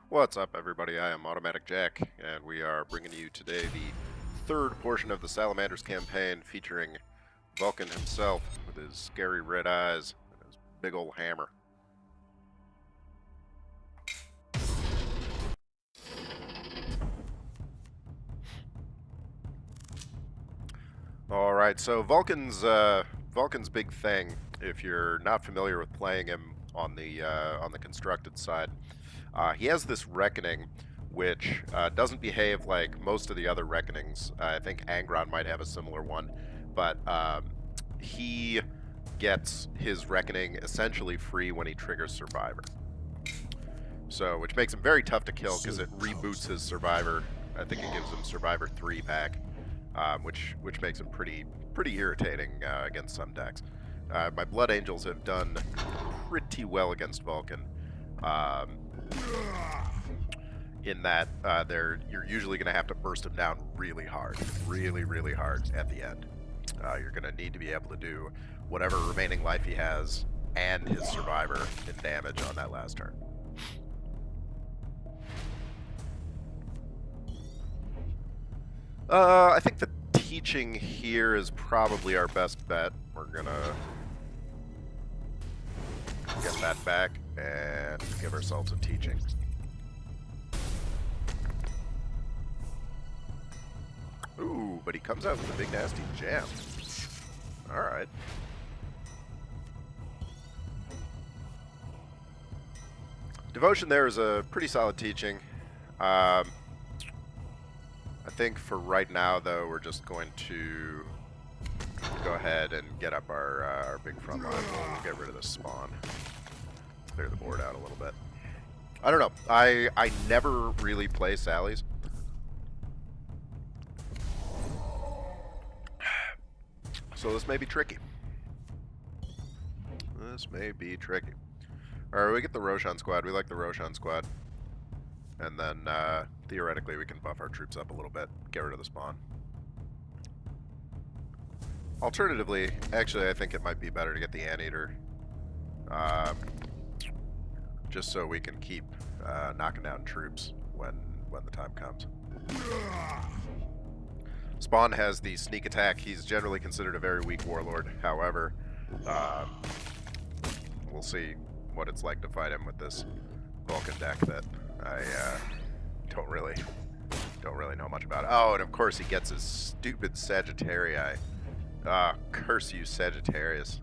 What's up, everybody? I am Automatic Jack, and we are bringing you today the third portion of the Salamanders campaign, featuring Vulcan himself with his scary red eyes and his big old hammer. All right, so Vulcan's big thing, if you're not familiar with playing him on the constructed side, he has this reckoning which doesn't behave like most of the other reckonings. I think Angron might have a similar one, but he gets his reckoning essentially free when he triggers Survivor. So, which makes him very tough to kill because it reboots his Survivor. I think it gives him Survivor 3 back, which makes him pretty irritating against some decks. My Blood Angels have done pretty well against Vulcan. In that you're usually going to have to burst him down really hard at the end. You're going to need to be able to do whatever remaining life he has and his Survivor in damage on that last turn. I think the teaching here is probably our best bet. We're gonna get that back and give ourselves a teaching. Ooh, but he comes out with a big nasty jam. Alright. Devotion there is a pretty solid teaching. I think for right now, though, we're just going to go ahead and get up our big front line. We'll get rid of this spawn. Clear the board out a little bit. I don't know. I never really play Sallies. So this may be tricky. Alright, we get the Roshan squad. We like the Roshan squad. And then, theoretically, we can buff our troops up a little bit. Get rid of the spawn. Alternatively, actually, I think it might be better to get the Anteater. Just so we can keep knocking down troops when the time comes. Spawn has the sneak attack. He's generally considered a very weak warlord. However, we'll see what it's like to fight him with this Vulcan deck that I don't really know much about. Oh, and of course he gets his stupid Sagittarii. Curse you, Sagittarius.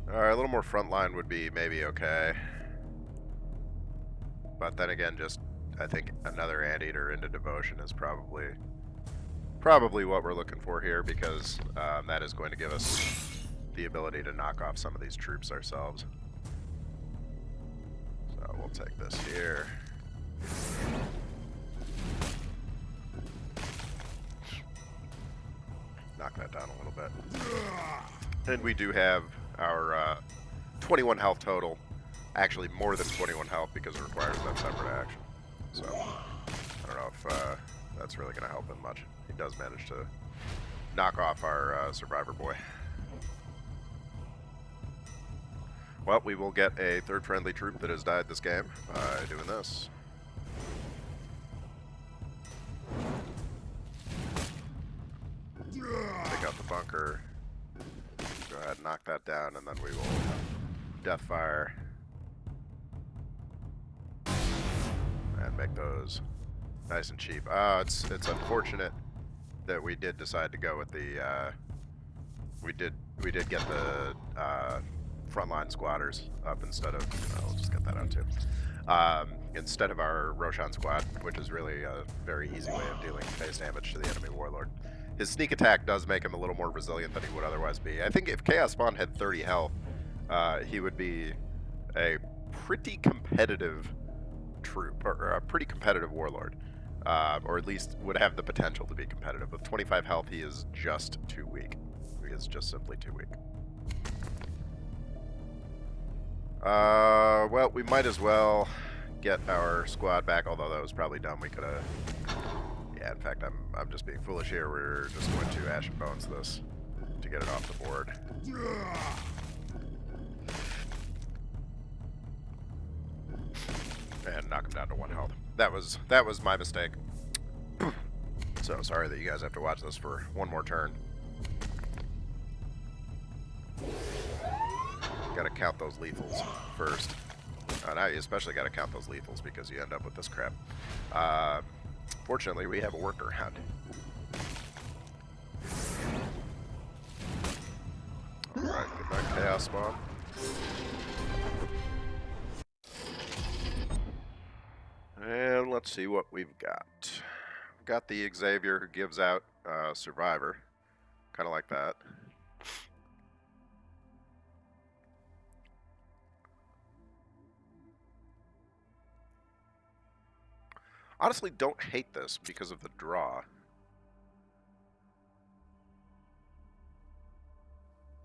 Alright, a little more frontline would be maybe okay. But then again, just I think another Anteater into Devotion is probably what we're looking for here, because that is going to give us the ability to knock off some of these troops ourselves. So we'll take this here. Knock that down a little bit. And we do have our 21 health total. Actually, more than 21 health because it requires that separate action. So, I don't know if that's really going to help him much. He does manage to knock off our Survivor boy. Well, we will get a third friendly troop that has died this game by doing this. Take out the bunker. Go ahead and knock that down, and then we will death fire. And make those nice and cheap. It's unfortunate that we did decide to go with the we did get the frontline squatters up instead of we'll just get that out too. Instead of our Roshan squad, which is really a very easy way of dealing phase damage to the enemy warlord. His sneak attack does make him a little more resilient than he would otherwise be. I think if Chaos Spawn had 30 health, he would be a pretty competitive troop, or a pretty competitive warlord, or at least would have the potential to be competitive. With 25 health, he is just too weak. He is just simply too weak. Well, we might as well get our squad back, although that was probably dumb. We could have... Yeah, in fact, I'm just being foolish here. We're just going to Ash and Bones this to get it off the board. knock him down to 1 health. That was my mistake. So sorry that you guys have to watch this for one more turn. Gotta count those lethals first. Now you especially gotta count those lethals because you end up with this crap. Fortunately, we have a workaround. Alright, good night, Chaos Spawn. And let's see what we've got. We've got the Xavier who gives out Survivor. Kind of like that. Honestly, don't hate this because of the draw.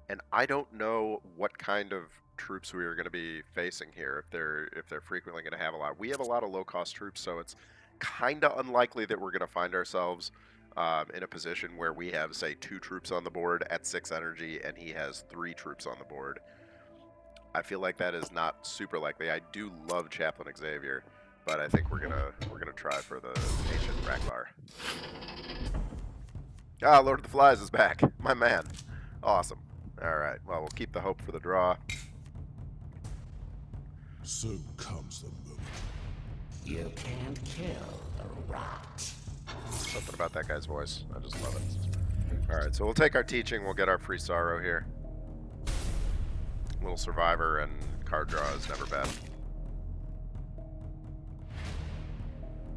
And I don't know what kind of troops we are going to be facing here. If they're frequently going to have a lot. We have a lot of low-cost troops, so it's kind of unlikely that we're going to find ourselves in a position where we have, say, 2 troops on the board at 6 energy, and he has 3 troops on the board. I feel like that is not super likely. I do love Chaplain Xavier, but I think we're gonna try for the Ancient Raklar. Ah, Lord of the Flies is back, my man. Awesome. All right. Well, we'll keep the hope for the draw. So comes the moment. You can't kill the rot. Something about that guy's voice. I just love it. All right. So we'll take our teaching. We'll get our free sorrow here. Little survivor and card draw is never bad.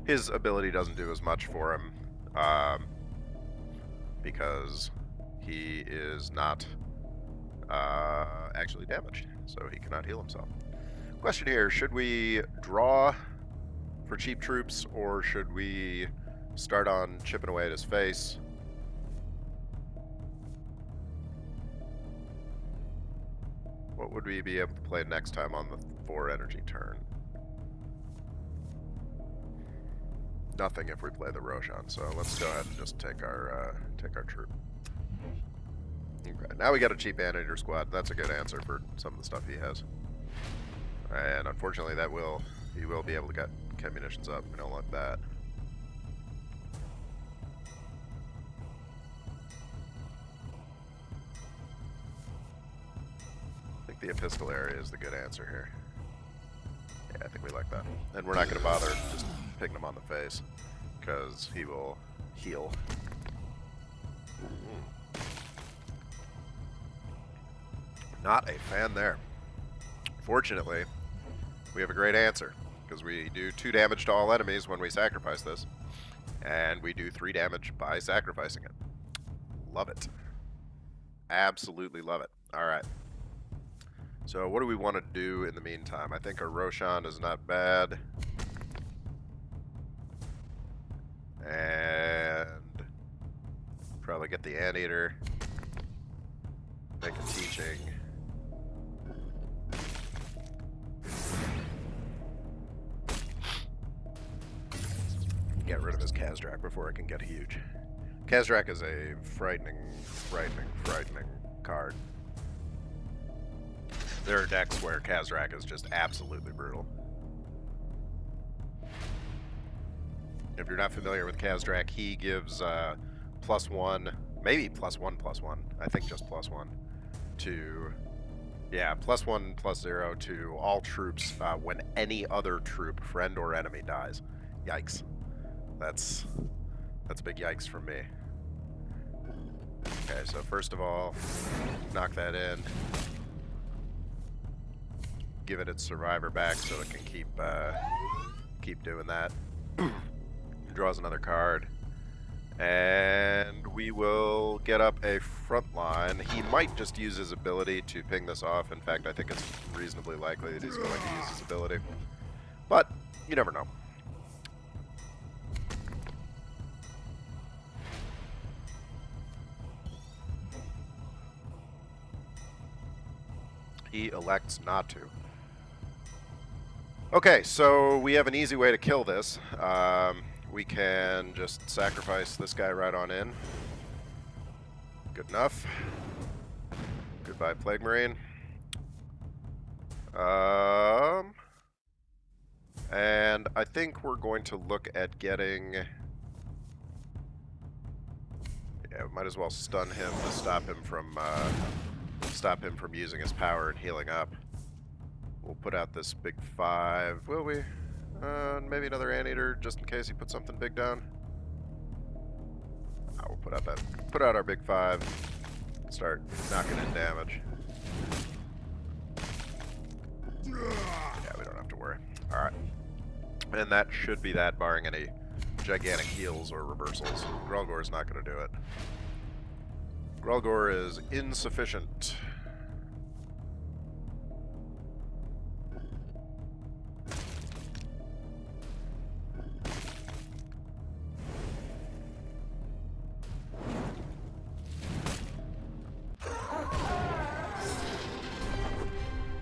His ability doesn't do as much for him because he is not actually damaged, so he cannot heal himself. Question here, should we draw for cheap troops, or should we start on chipping away at his face? What would we be able to play next time on the 4 energy turn? Nothing if we play the Roshan, so let's go ahead and just take our troop. Okay, now we got a cheap Anteater squad. That's a good answer for some of the stuff he has. And unfortunately, he will be able to get munitions up. We don't like that. I think the Epistolary is the good answer here. Yeah, I think we like that. And we're not going to bother just picking him on the face, because he will heal. Not a fan there. Fortunately, we have a great answer, because we do 2 damage to all enemies when we sacrifice this, and we do 3 damage by sacrificing it. Love it. Absolutely love it. Alright. So what do we want to do in the meantime? I think our Roshan is not bad. And probably get the Anteater. Make a teaching. Get rid of his Khazrak before it can get huge. Khazrak is a frightening card. There are decks where Khazrak is just absolutely brutal. If you're not familiar with Khazrak, he gives +1, maybe +1/+1. I think just +1 to, yeah, +1/+0 to all troops when any other troop, friend or enemy, dies. Yikes. That's a big yikes from me. Okay, so first of all, knock that in. Give it its survivor back so it can keep doing that. Draws another card. And we will get up a front line. He might just use his ability to ping this off. In fact, I think it's reasonably likely that he's going to use his ability. But you never know. He elects not to. Okay, so we have an easy way to kill this. We can just sacrifice this guy right on in. Good enough. Goodbye, Plague Marine. And And I think we're going to look at getting... Yeah, we might as well stun him to stop him from using his power and healing up. We'll put out this big 5, will we? Maybe another Anteater just in case he puts something big down. We'll put out our big 5. Start knocking in damage. Yeah, we don't have to worry. All right, and that should be that, barring any gigantic heals or reversals. Grelgor's not going to do it. Grelgor is insufficient.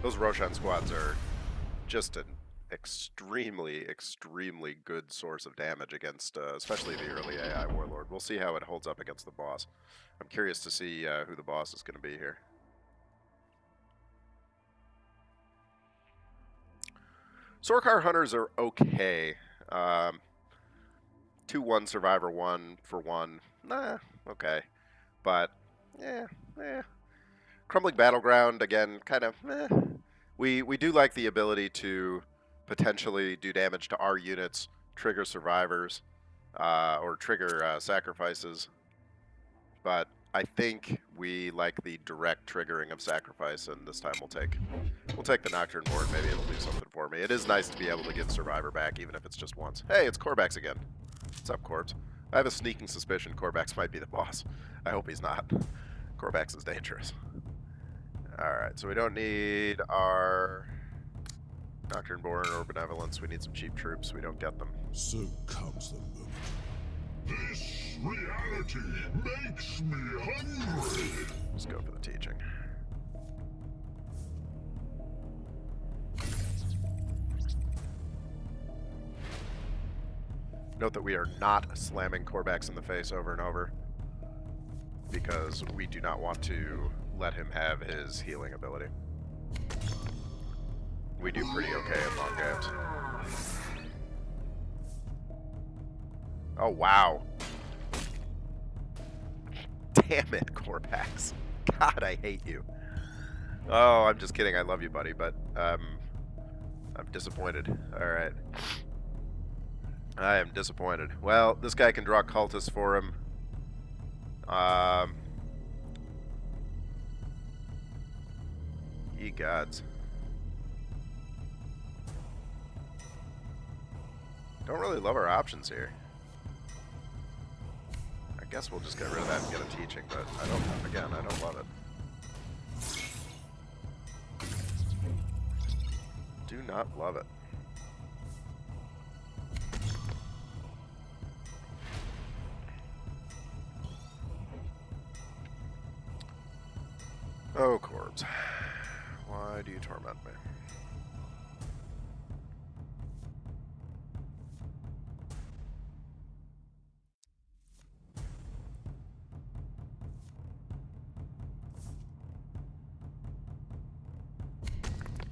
Those Roshan squads are just an extremely, extremely good source of damage against, especially the early AI Warlord. We'll see how it holds up against the boss. I'm curious to see who the boss is going to be here. Sorkar Hunters are okay. 2-1 Survivor 1 for 1. Nah, okay. But, yeah. Crumbling Battleground, again, kind of, We do like the ability to potentially do damage to our units, trigger survivors, or trigger sacrifices. But I think we like the direct triggering of sacrifice, and this time we'll take the Nocturne Board. Maybe it'll do something for me. It is nice to be able to give survivor back, even if it's just once. Hey, it's Corvax again. What's up, Corpse? I have a sneaking suspicion Corvax might be the boss. I hope he's not. Corvax is dangerous. Alright, so we don't need our Nocturne Born or Benevolence. We need some cheap troops. We don't get them. So comes the moment. This reality makes me hungry. Let's go for the teaching. Note that we are not slamming Corvax in the face over and over, because we do not want to let him have his healing ability. We do pretty okay in long games. Oh, wow. Damn it, Corvax. God, I hate you. Oh, I'm just kidding. I love you, buddy, but I'm disappointed. All right. I am disappointed. Well, this guy can draw cultists for him. Ye gods. Don't really love our options here. I guess we'll just get rid of that and get a teaching, but I don't love it. Do not love it. Oh, Corbs. Why do you torment me?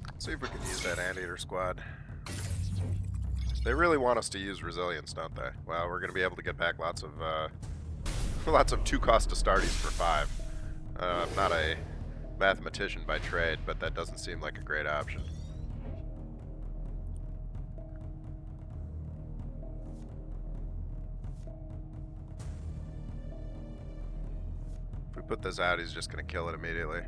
Let's see if we can use that Anteater squad. They really want us to use resilience, don't they? Well, we're going to be able to get back lots of 2-cost Astartes for 5. I'm not a mathematician by trade, but that doesn't seem like a great option. If we put this out, he's just going to kill it immediately.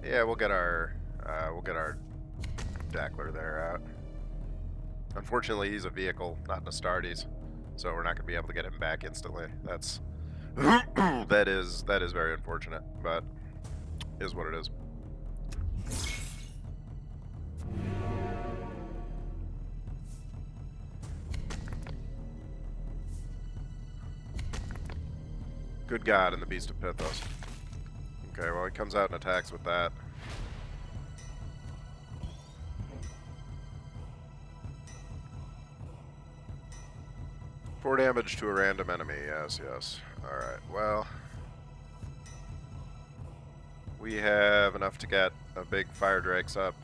Yeah, we'll get our Dackler there out. Unfortunately, he's a vehicle, not an Astartes, so we're not going to be able to get him back instantly. That's that is very unfortunate, but is what it is. Good God, and the Beast of Pythos. Okay, well, he comes out and attacks with that. 4 damage to a random enemy. Yes, yes. Alright, well. We have enough to get a big fire drakes up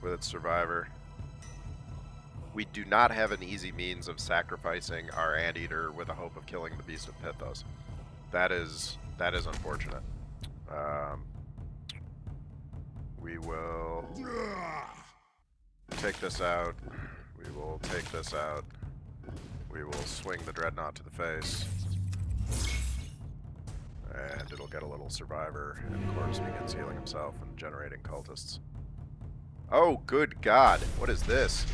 with its survivor. We do not have an easy means of sacrificing our Anteater with the hope of killing the Beast of Pythos. That is unfortunate. We will take this out. We will take this out. We will swing the Dreadnought to the face. And it'll get a little survivor, and Corpse begins healing himself and generating cultists. Oh, good God! What is this?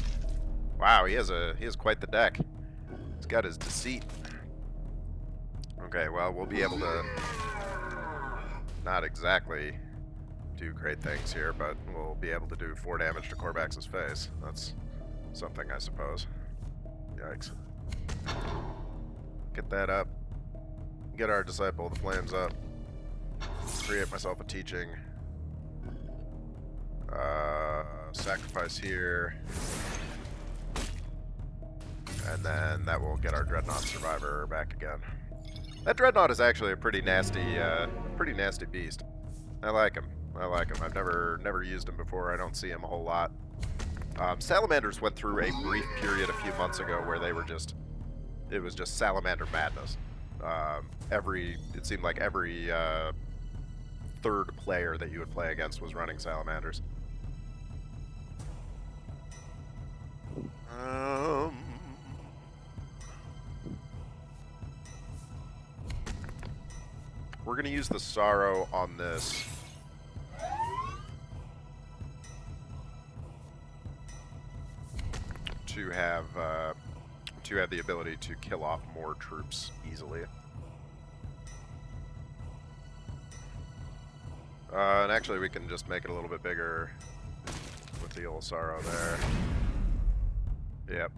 Wow, he has quite the deck. He's got his deceit. Okay, well, we'll be able to not exactly do great things here, but we'll be able to do 4 damage to Corvax's face. That's something, I suppose. Yikes. Get that up. Get our Disciple of the Flames up. Create myself a teaching. Sacrifice here. And then that will get our Dreadnought Survivor back again. That Dreadnought is actually a pretty nasty beast. I like him. I like him. I've never used him before. I don't see him a whole lot. Salamanders went through a brief period a few months ago where they were it was just Salamander madness. It seemed like every third player that you would play against was running Salamanders. We're going to use the Sorrow on this. To have the ability to kill off more troops easily. And actually we can just make it a little bit bigger with the old Sorrow there. Yep.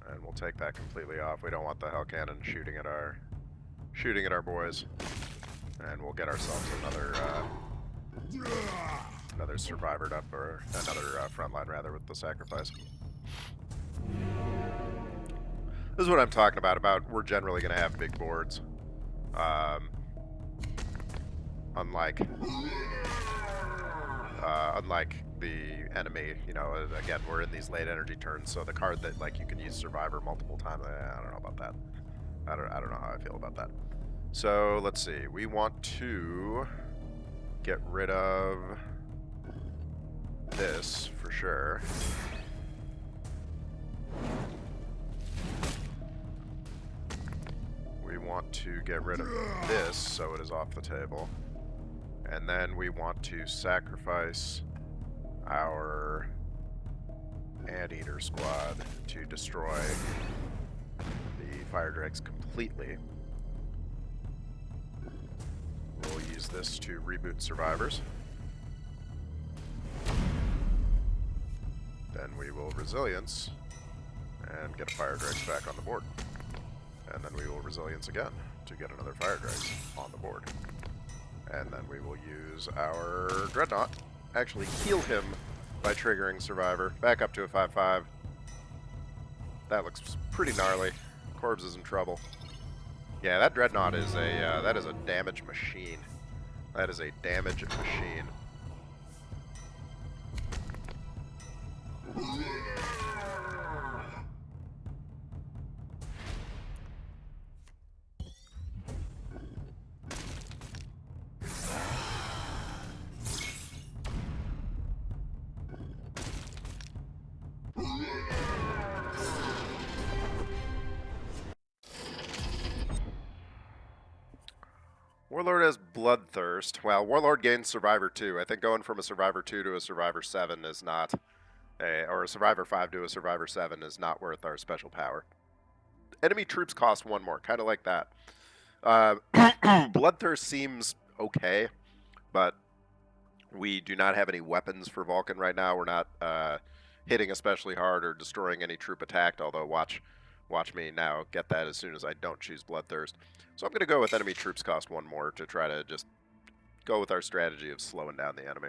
And we'll take that completely off. We don't want the Hell Cannon shooting at our boys. And we'll get ourselves another survivored up, or another frontline rather, with the sacrifice. This is what I'm talking about we're generally going to have big boards. Unlike the enemy, you know, again, we're in these late energy turns, so the card that, like, you can use survivor multiple times, I don't know about that. I don't know how I feel about that. So, let's see. We want to get rid of this, for sure. We want to get rid of this, so it is off the table. And then we want to sacrifice our Anteater squad to destroy the Fire Drakes completely. We'll use this to reboot survivors. Then we will Resilience and get Fire Drakes back on the board. And then we will Resilience again to get another Fire Drakes on the board. And then we will use our Dreadnought, actually heal him by triggering Survivor, back up to a 5/5. That looks pretty gnarly. Corbs is in trouble. Yeah, that Dreadnought is that is a damage machine. That is a damage machine. Warlord has Bloodthirst. Well, Warlord gains Survivor 2. I think going from a Survivor 2 to a Survivor 7 is not... or a Survivor 5 to a Survivor 7 is not worth our special power. Enemy troops cost 1 more, kind of like that. Bloodthirst seems okay, but we do not have any weapons for Vulcan right now. We're not hitting especially hard or destroying any troop attacked, although watch me now get that as soon as I don't choose Bloodthirst. So I'm going to go with enemy troops cost 1 more to try to just go with our strategy of slowing down the enemy.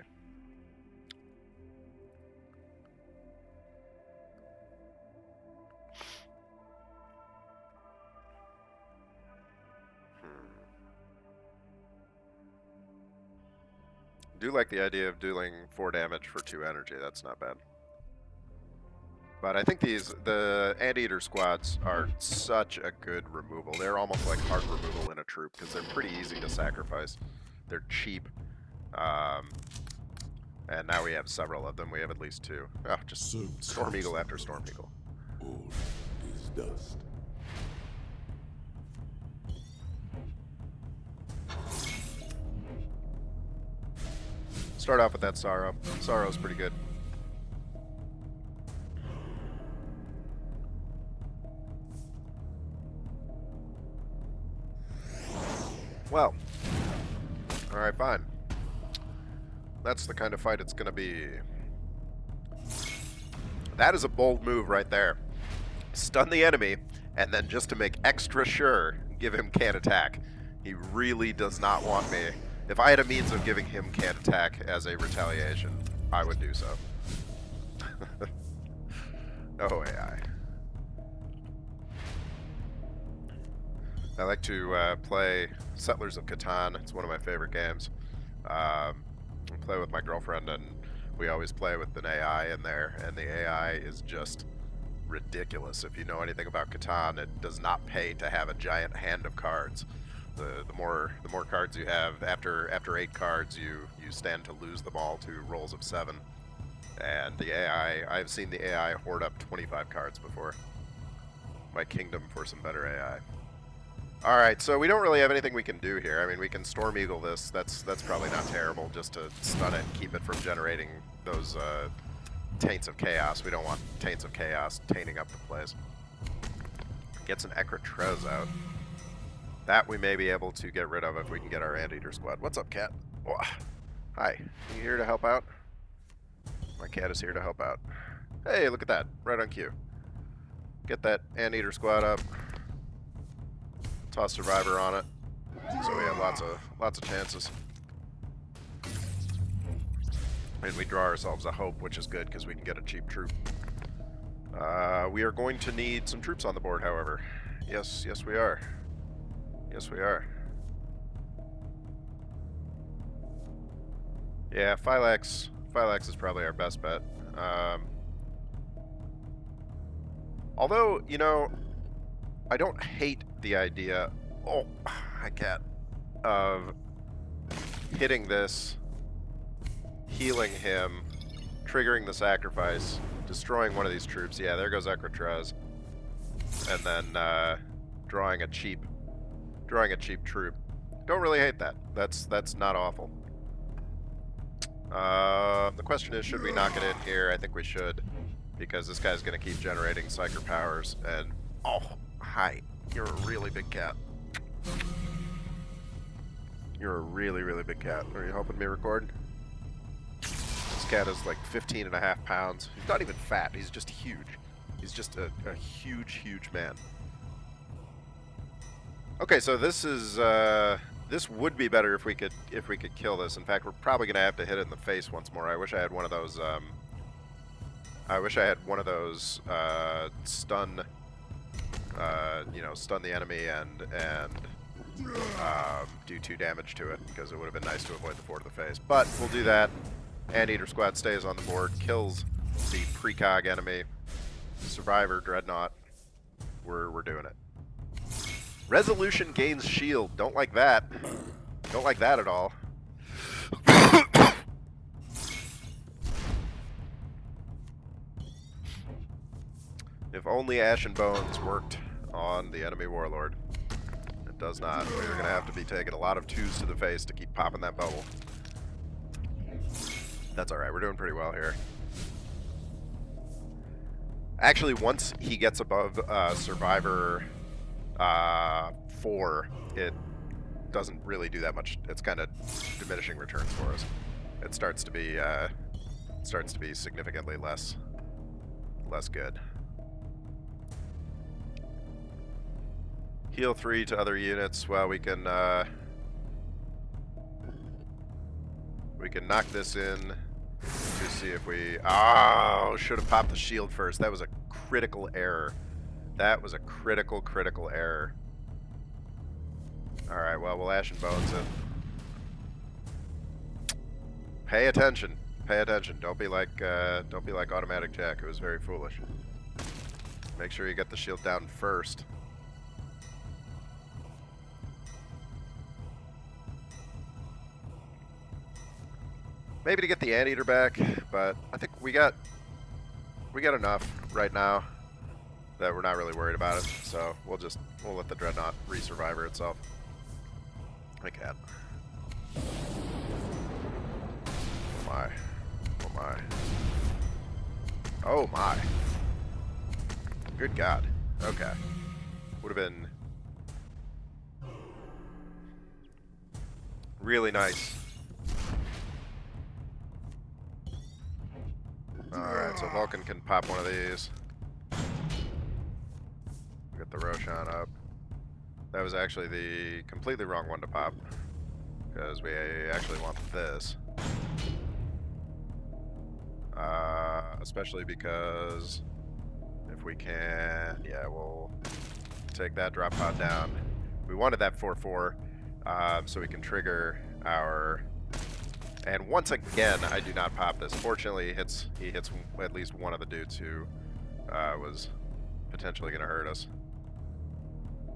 Do like the idea of dealing 4 damage for 2 energy. That's not bad. But I think the Anteater squads are such a good removal. They're almost like hard removal in a troop because they're pretty easy to sacrifice. They're cheap. And now we have several of them. We have at least 2. Oh, just So Storm comes Eagle the after Storm moment. Eagle. All is dust. Start off with that Sorrow. Sorrow's pretty good. Well, alright, fine. That's the kind of fight it's gonna be. That is a bold move right there. Stun the enemy, and then just to make extra sure, give him can't attack. He really does not want me. If I had a means of giving him can't attack as a retaliation, I would do so. Oh, AI. I like to play Settlers of Catan. It's one of my favorite games. I play with my girlfriend, and we always play with an AI in there, and the AI is just ridiculous. If you know anything about Catan, it does not pay to have a giant hand of cards. The more cards you have, after 8 cards, you stand to lose them all to rolls of 7. And the AI, I've seen the AI hoard up 25 cards before. My kingdom for some better AI. Alright, so we don't really have anything we can do here. I mean, we can Storm Eagle this. That's probably not terrible, just to stun it and keep it from generating those Taints of Chaos. We don't want Taints of Chaos tainting up the place. Gets an Ekratrez out. That we may be able to get rid of if we can get our Anteater squad. What's up, cat? Oh, hi. You here to help out? My cat is here to help out. Hey, look at that. Right on cue. Get that Anteater squad up. Toss Survivor on it. So we have lots of chances. And we draw ourselves a hope, which is good because we can get a cheap troop. We are going to need some troops on the board, however. Yes, we are. Yes, we are. Yeah, Phylax is probably our best bet. Although, you know, I don't hate the idea, hi cat, of hitting this, healing him, triggering the sacrifice, destroying one of these troops. Yeah, there goes Ekratrez. And then drawing a cheap troop. Don't really hate that. That's not awful. The question is, should we knock it in here? I think we should, because this guy's going to keep generating Psyker powers. And oh, hi, you're a really big cat. You're a really, really big cat. Are you helping me record? This cat is like 15.5 pounds. He's not even fat. He's just huge. He's just a huge, huge man. Okay, so this is this would be better if we could kill this. In fact, we're probably gonna have to hit it in the face once more. I wish I had one of those. I wish I had one of those stun. You know, stun the enemy and do 2 damage to it, because it would have been nice to avoid the 4 to the face. But we'll do that. Anteater squad stays on the board, kills the precog enemy. Survivor, Dreadnought. We're doing it. Resolution gains shield. Don't like that. Don't like that at all. If only Ash and Bones worked on the enemy warlord. It does not. We're going to have to be taking a lot of 2s to the face to keep popping that bubble. That's alright. We're doing pretty well here. Actually, once he gets above Survivor 4, it doesn't really do that much. It's kind of diminishing returns for us. It starts to be significantly less good. Heal 3 to other units. Well, we can knock this in to see if we... Oh, should have popped the shield first. That was a critical error. That was a critical error. Alright, well, we'll Ash and Bones it. Pay attention. Pay attention. Don't be like Automatic Jack, who was very foolish. Make sure you get the shield down first. Maybe to get the Anteater back, but I think we got enough right now that we're not really worried about it. So we'll let the Dreadnought re-survivor itself. I can't. Oh my. Oh my. Oh my. Good God. Okay. Would have been really nice. Alright, so Vulcan can pop one of these. Get the Roshan up. That was actually the completely wrong one to pop, because we actually want this. Especially because if we can, yeah, we'll take that drop pod down. We wanted that 4/4, so we can trigger our. And once again, I do not pop this. Fortunately, he hits at least one of the dudes who was potentially going to hurt us.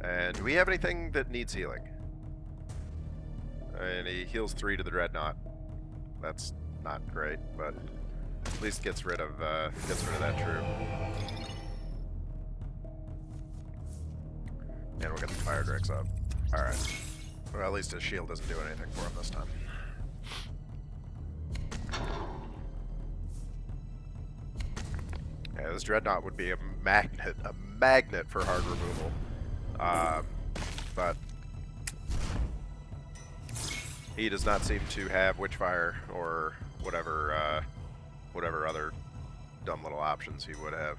And do we have anything that needs healing? And he heals 3 to the Dreadnought. That's not great, but at least gets rid of that troop. And we'll get the fire drakes up. All right. Well, at least his shield doesn't do anything for him this time. Yeah, this Dreadnought would be a magnet for hard removal. But he does not seem to have Witchfire or whatever other dumb little options he would have.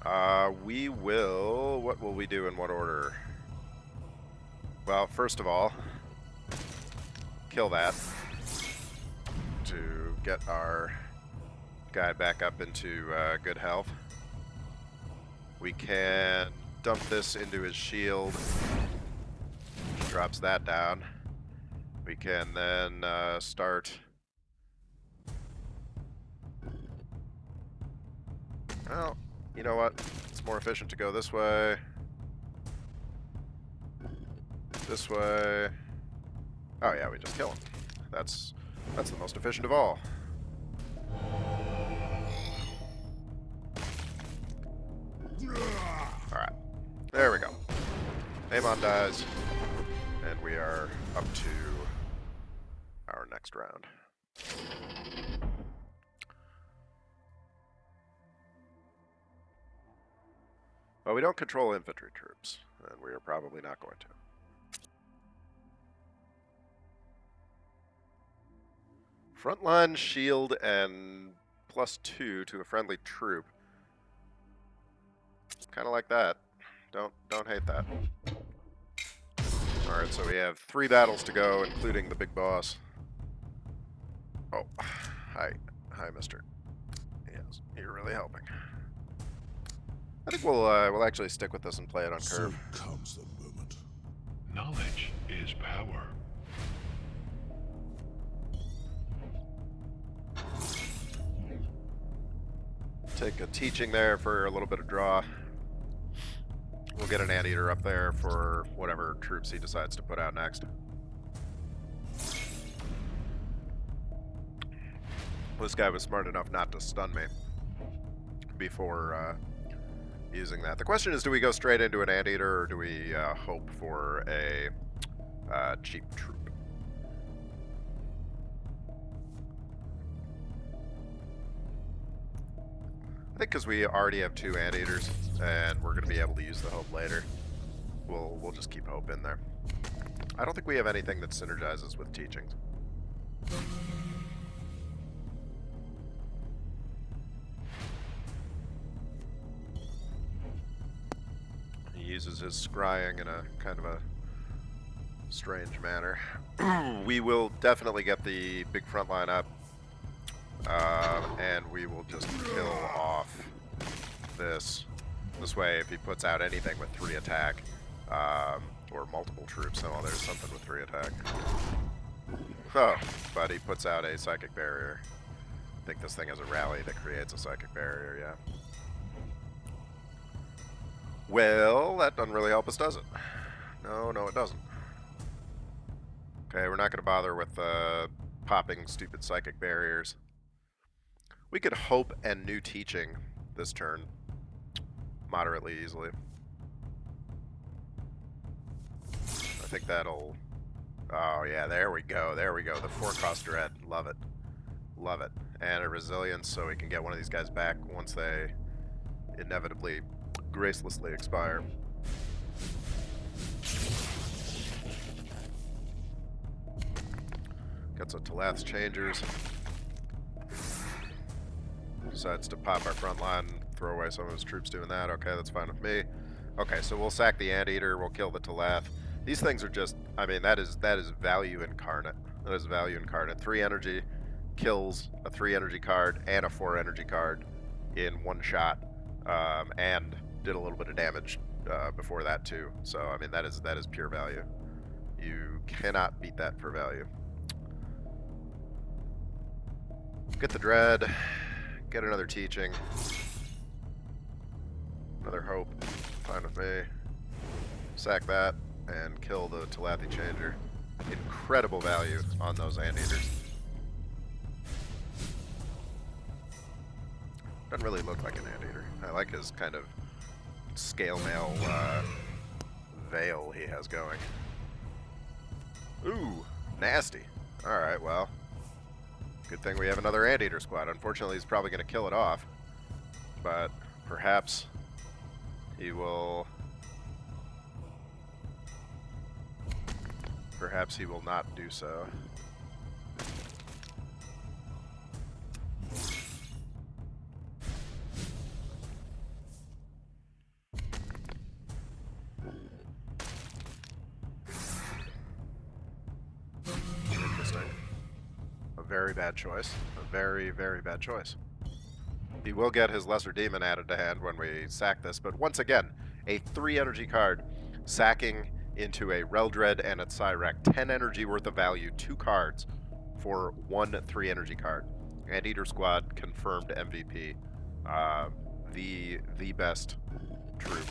What will we do in what order? Well, first of all, kill that to get our guy back up into good health. We can dump this into his shield. Drops that down. We can then start. Well, you know what? It's more efficient to go this way. This way. Oh yeah, we just kill him. That's the most efficient of all. Alright. There we go. Amon dies. And we are up to our next round. Well, we don't control infantry troops, and we are probably not going to. Frontline shield and +2 to a friendly troop. Kind of like that. Don't hate that. Alright, so we have 3 battles to go, including the big boss. Oh, hi, mister. Yes, you're really helping. I think we'll actually stick with this and play it on curve. So comes the moment. Knowledge is power. Take a teaching there for a little bit of draw. We'll get an Anteater up there for whatever troops he decides to put out next. This guy was smart enough not to stun me before using that. The question is, do we go straight into an Anteater, or do we hope for a cheap troop? I think because we already have 2 Anteaters, and we're going to be able to use the hope later, we'll just keep hope in there. I don't think we have anything that synergizes with teachings. He uses his scrying in a kind of a strange manner. We will definitely get the big front line up. And we will just kill off this. This way, if he puts out anything with 3 attack, or multiple troops, oh, there's something with 3 attack. Oh, but he puts out a psychic barrier. I think this thing has a rally that creates a psychic barrier, yeah. Well, that doesn't really help us, does it? No, it doesn't. Okay, we're not going to bother with popping stupid psychic barriers. We could hope and new teaching this turn moderately easily. I think that'll... Oh, yeah, there we go. The 4-cost dread. Love it. Love it. And a resilience so we can get one of these guys back once they inevitably, gracelessly expire. Got some Talath's Changers. Decides to pop our front line, throw away some of his troops doing that. Okay, that's fine with me. Okay, so we'll sack the Anteater, we'll kill the Talath. These things are just, I mean, that is value incarnate. That is value incarnate. 3 energy kills a 3 energy card and a 4 energy card in one shot, and did a little bit of damage before that too. So I mean, that is pure value. You cannot beat that for value. Get the dread. Get another teaching. Another hope. Fine with me. Sack that and kill the Talathi Changer. Incredible value on those Anteaters. Doesn't really look like an Anteater. I like his kind of scale mail veil he has going. Ooh, nasty. Alright, well. Good thing we have another Anteater squad. Unfortunately, he's probably going to kill it off. But perhaps he will... Perhaps he will not do so. Interesting. A very bad choice. A very, very bad choice. He will get his Lesser Demon added to hand when we sack this, but once again, a 3 energy card sacking into a Reldred and a Cyrek. 10 energy worth of value, 2 cards for 1 3 energy card. Anteater Squad confirmed MVP. The best troop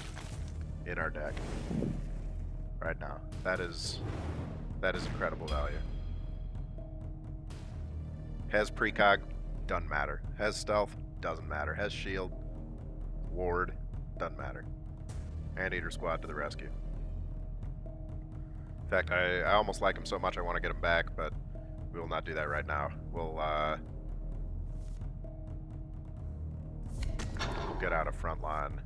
in our deck right now. That is incredible value. Has precog, doesn't matter. Has stealth, doesn't matter. Has shield, ward, doesn't matter. Anteater Squad to the rescue. In fact, I almost like him so much I want to get him back, but we will not do that right now. We'll get out of front line,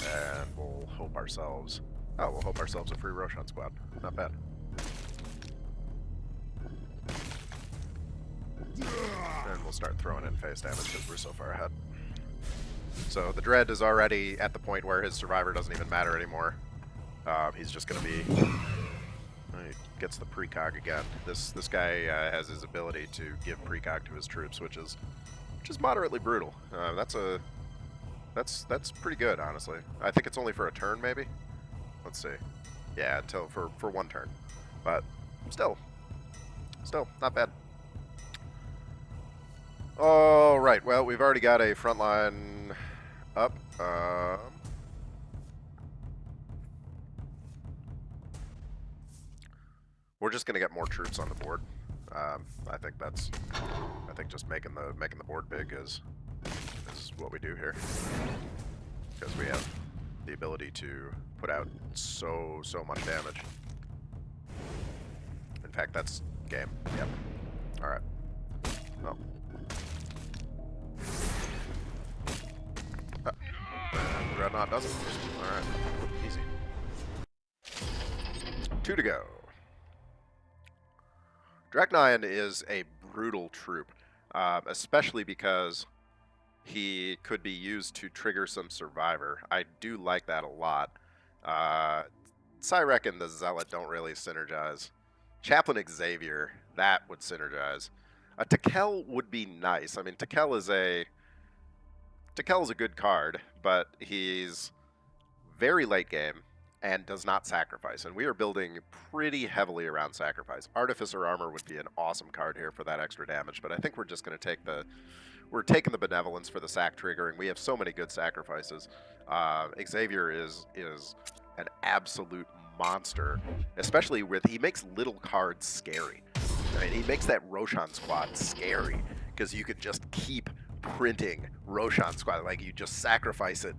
and we'll hope ourselves... Oh, we'll hope ourselves a free Roshan squad. Not bad. And we'll start throwing in face damage because we're so far ahead. So the Dread is already at the point where his Survivor doesn't even matter anymore. He's just going to be... He gets the precog again. This guy has his ability to give precog to his troops, which is moderately brutal. That's pretty good, honestly. I think it's only for a turn, maybe. Let's see. Yeah, until for 1 turn, but still not bad. All right. Well, we've already got a front line up. We're just gonna get more troops on the board. I think just making the board big is what we do here, because we have the ability to put out so much damage. In fact, that's game. Yep. All right. Well. Dreadnought doesn't. All right. Easy. 2 to go. Draknyan is a brutal troop, especially because he could be used to trigger some Survivor. I do like that a lot. Cyrek and the Zealot don't really synergize. Chaplain Xavier, that would synergize. A Tekel would be nice. I mean, Tekel is a good card, but he's very late game, and does not sacrifice. And we are building pretty heavily around sacrifice. Artificer Armor would be an awesome card here for that extra damage, but I think we're just going to take the... We're taking the Benevolence for the sack triggering. We have so many good sacrifices. Xavier is an absolute monster, especially with... He makes little cards scary. I mean, he makes that Roshan squad scary, because you could just keep printing Roshan squad. Like, you just sacrifice it,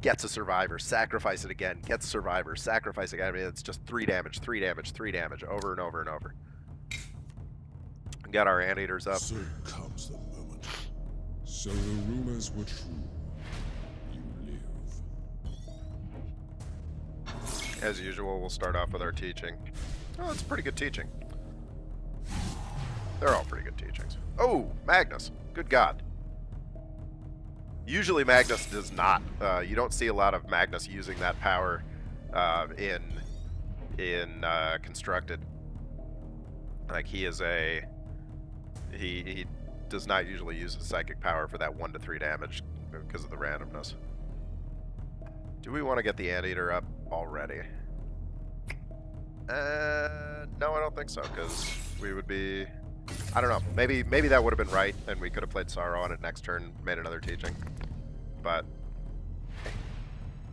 gets a survivor, sacrifice it again, gets survivor, sacrifice again. I mean, it's just 3 damage, 3 damage, 3 damage, over and over and over. We got our Anteaters up. So comes the moment. So the rumors were true. You live. As usual, we'll start off with our teaching. Oh, it's pretty good teaching. They're all pretty good teachings. Oh, Magnus. Good God. Usually Magnus does not. You don't see a lot of Magnus using that power in Constructed. Like, he is a... He does not usually use his psychic power for that 1 to 3 damage because of the randomness. Do we want to get the Anteater up already? No, I don't think so, because we would be... I don't know. Maybe that would have been right, and we could have played Sorrow on it next turn, made another teaching. But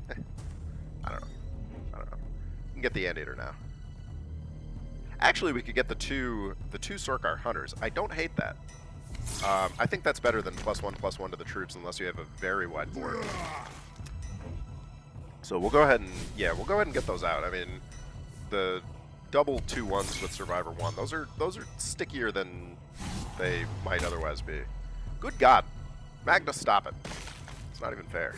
I don't know. We can get the Anteater now. Actually, we could get the two Sorkar Hunters. I don't hate that. I think that's better than +1/+1 to the troops, unless you have a very wide board. So we'll go ahead and get those out. I mean, the double 2/1s with Survivor 1. Those are stickier than they might otherwise be. Good God, Magnus, stop it! It's not even fair.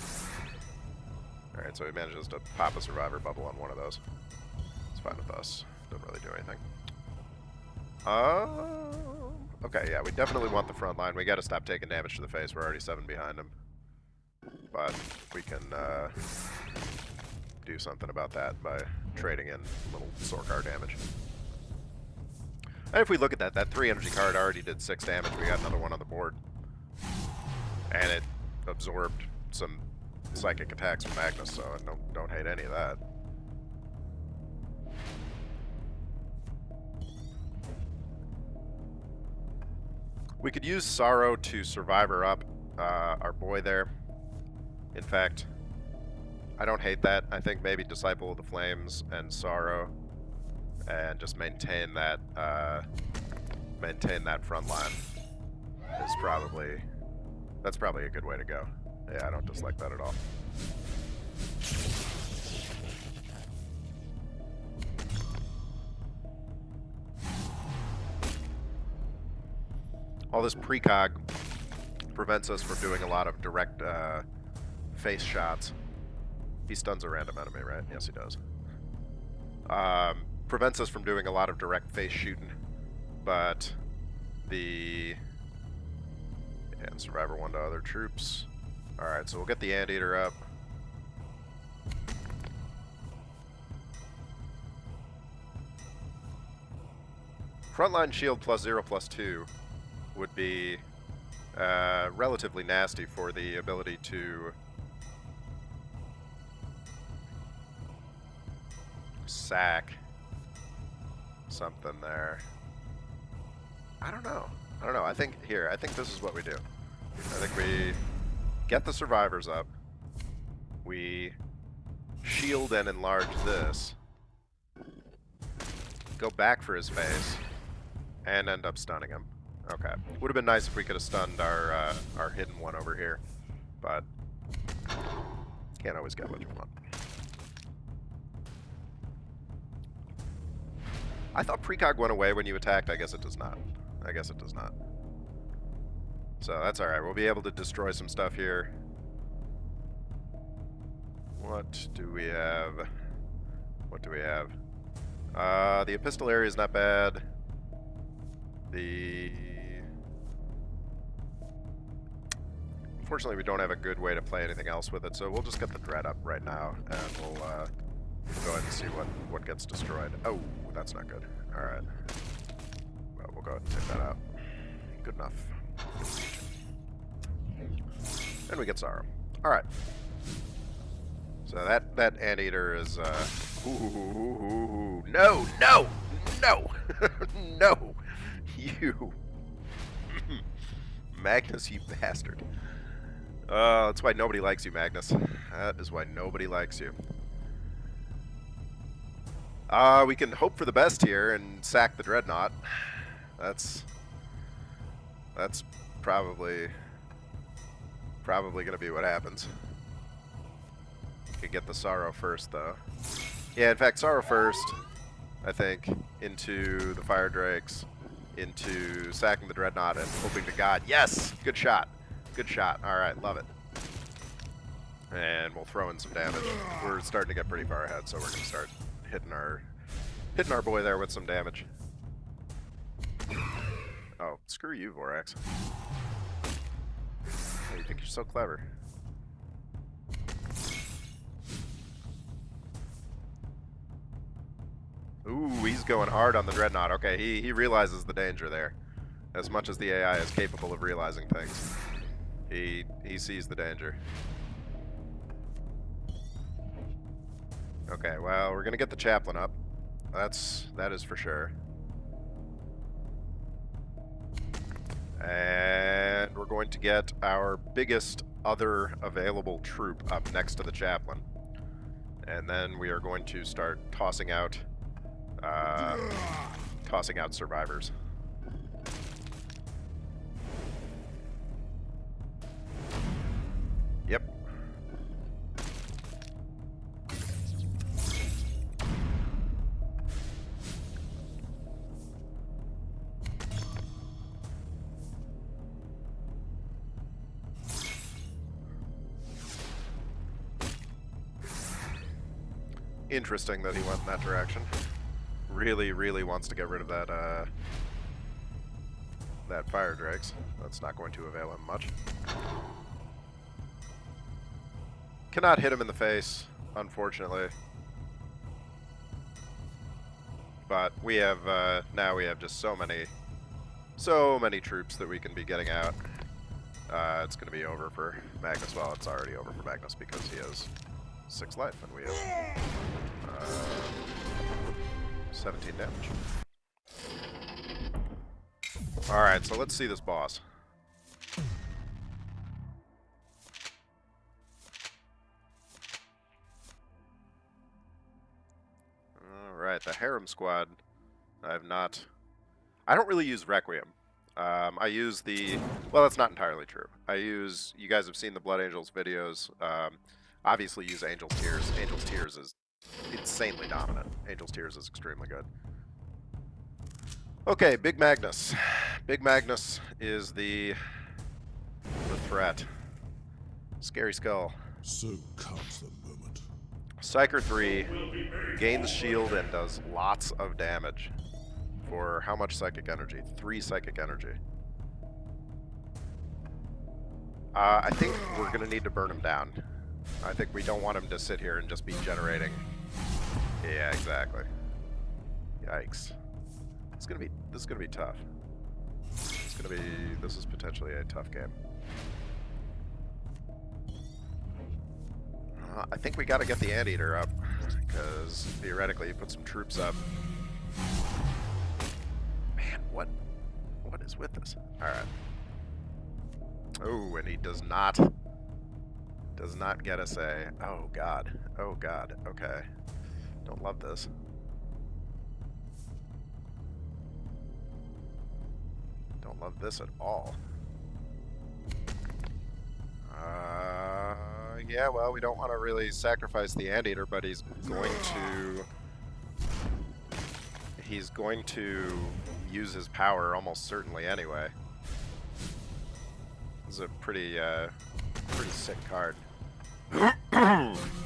All right, so he manages to pop a Survivor bubble on one of those. It's fine with us. Doesn't really do anything. Okay, yeah, we definitely want the front line. We got to stop taking damage to the face. We're already 7 behind him, but we can do something about that by trading in a little Sorkar damage. And if we look at that, that 3 energy card already did 6 damage. We got another one on the board, and it absorbed some psychic attacks from Magnus, so I don't hate any of that. We could use Sorrow to Survivor up our boy there. In fact, I don't hate that. I think maybe Disciple of the Flames and Sorrow, and just maintain that front line is probably... That's probably a good way to go. Yeah, I don't dislike that at all. All this precog prevents us from doing a lot of direct face shots. He stuns a random enemy, right? Yes, he does. Prevents us from doing a lot of direct face shooting, but the... And Survivor 1 to other troops. Alright, so we'll get the Anteater up. Frontline shield +0/+2 would be relatively nasty for the ability to sack something there. I don't know. I think this is what we do. I think we get the survivors up. We shield and enlarge this. Go back for his face and end up stunning him. Okay. Would have been nice if we could have stunned our hidden one over here, but can't always get what you want. I thought precog went away when you attacked. I guess it does not. So that's alright. We'll be able to destroy some stuff here. What do we have? The epistolary is not bad. Unfortunately, we don't have a good way to play anything else with it, so we'll just get the Dread up right now, and we'll go ahead and see what gets destroyed. Oh, that's not good. Alright. Well, we'll go ahead and take that out. Good enough. And we get Sorrow. Alright. So that Anteater is ooh, no, no, no, no, you Magnus, you bastard. That's why nobody likes you, Magnus. That is why nobody likes you. We can hope for the best here and sack the Dreadnought. That's probably gonna be what happens. Could get the Sorrow first, though. Yeah, in fact, Sorrow first, I think, into the Fire Drakes, into sacking the Dreadnought and hoping to God. Yes! Good shot. Good shot. Alright, love it. And we'll throw in some damage. We're starting to get pretty far ahead, so we're going to start hitting our boy there with some damage. Oh, screw you, Vorax. Oh, you think you're so clever. Ooh, he's going hard on the Dreadnought. Okay, he realizes the danger there. As much as the AI is capable of realizing things, he sees the danger. Okay, well, we're gonna get the Chaplain up. That is for sure. And we're going to get our biggest other available troop up next to the Chaplain. And then we are going to start tossing out survivors. Yep. Interesting that he went in that direction. Really, really wants to get rid of that that Fire Drakes. That's not going to avail him much. Cannot hit him in the face, unfortunately. But we have now we have just so many troops that we can be getting out. It's going to be over for Magnus. Well, it's already over for Magnus because he has 6 life and we have 17 damage. Alright, so let's see this boss. Alright, the Harem Squad. I don't really use Requiem. I use the... Well, that's not entirely true. You guys have seen the Blood Angels videos. Obviously use Angel's Tears. Angel's Tears is insanely dominant. Angel's Tears is extremely good. Okay, Big Magnus. Big Magnus is the threat. Scary Skull. So comes the moment. Psyker 3 gains shield and does lots of damage. For how much psychic energy? 3 psychic energy. I think we're going to need to burn him down. I think we don't want him to sit here and just be generating. Yeah, exactly. Yikes. This is gonna be tough. This is potentially a tough game. I think we gotta get the Anteater up, because theoretically you put some troops up. Man, what is with this? Alright. Oh, and he does not get us a... Oh god. Oh god. Okay. Don't love this. Don't love this at all. Yeah, well, we don't want to really sacrifice the Anteater, but he's going to use his power almost certainly anyway. This is a pretty sick card.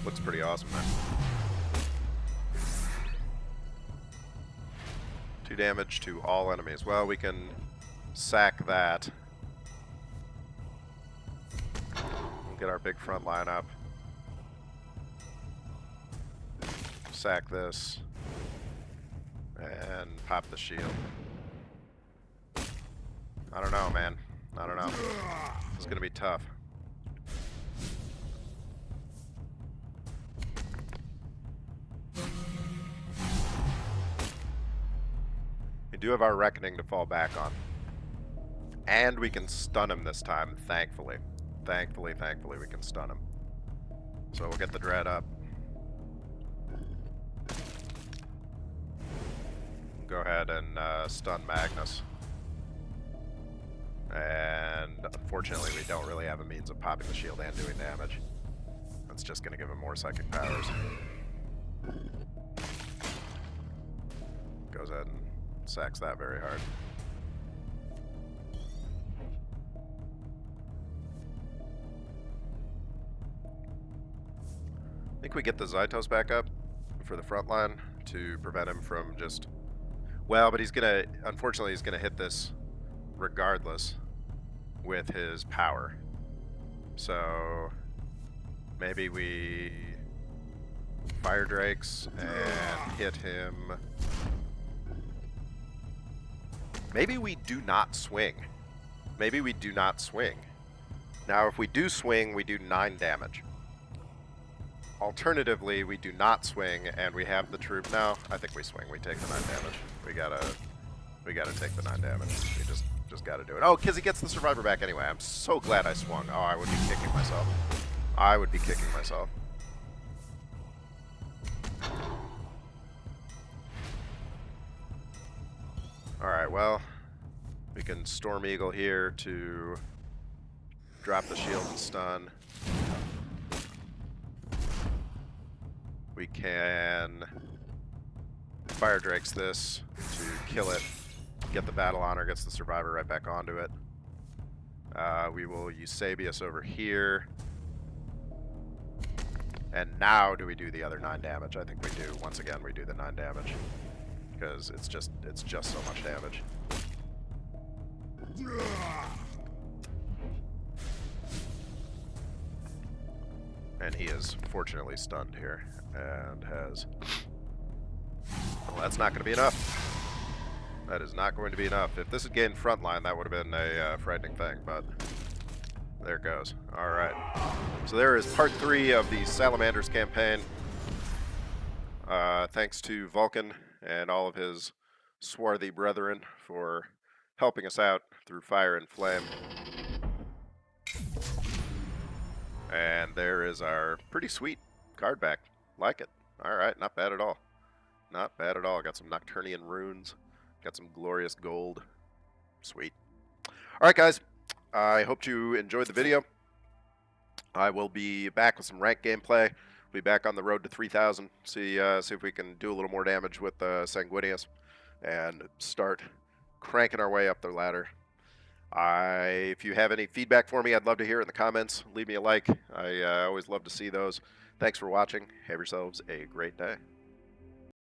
Looks pretty awesome, man. 2 damage to all enemies. Well, we can sack that. We'll get our big front line up. Sack this. And pop the shield. I don't know, man. I don't know. It's gonna be tough. do have our Reckoning to fall back on. And we can stun him this time, thankfully. Thankfully, we can stun him. So we'll get the Dread up. Go ahead and stun Magnus. And unfortunately, we don't really have a means of popping the shield and doing damage. That's just going to give him more psychic powers. Goes ahead and sacks that very hard. I think we get the Zytos back up for the front line to prevent him from just... Well, but he's gonna... Unfortunately, he's gonna hit this regardless with his power. So... Maybe we... Fire Drakes and hit him... Maybe we do not swing. Maybe we do not swing. Now, if we do swing, we do 9 damage. Alternatively, we do not swing, and we have the troop. No, I think we swing. We take the 9 damage. We gotta take the 9 damage. We just gotta do it. Oh, because he gets the survivor back anyway. I'm so glad I swung. Oh, I would be kicking myself. I would be kicking myself. Alright, well, we can Storm Eagle here to drop the shield and stun. We can Fire Drakes this to kill it, get the Battle Honor, gets the Survivor right back onto it. We will Eusebius over here. And now do we do the other 9 damage? I think we do. Once again, we do the 9 damage. Because it's just so much damage. And he is fortunately stunned here, and has... Well, that's not going to be enough. That is not going to be enough. If this had gained frontline, that would have been a frightening thing, but there it goes. Alright. So there is part 3 of the Salamanders campaign. Thanks to Vulcan and all of his swarthy brethren for helping us out through fire and flame. And there is our pretty sweet card back. Like it. Alright, not bad at all. Not bad at all. Got some Nocturnian runes. Got some glorious gold. Sweet. Alright guys, I hope you enjoyed the video. I will be back with some ranked gameplay. Be back on the road to 3,000. See if we can do a little more damage with Sanguinius and start cranking our way up the ladder. If you have any feedback for me, I'd love to hear it in the comments. Leave me a like. I always love to see those. Thanks for watching. Have yourselves a great day.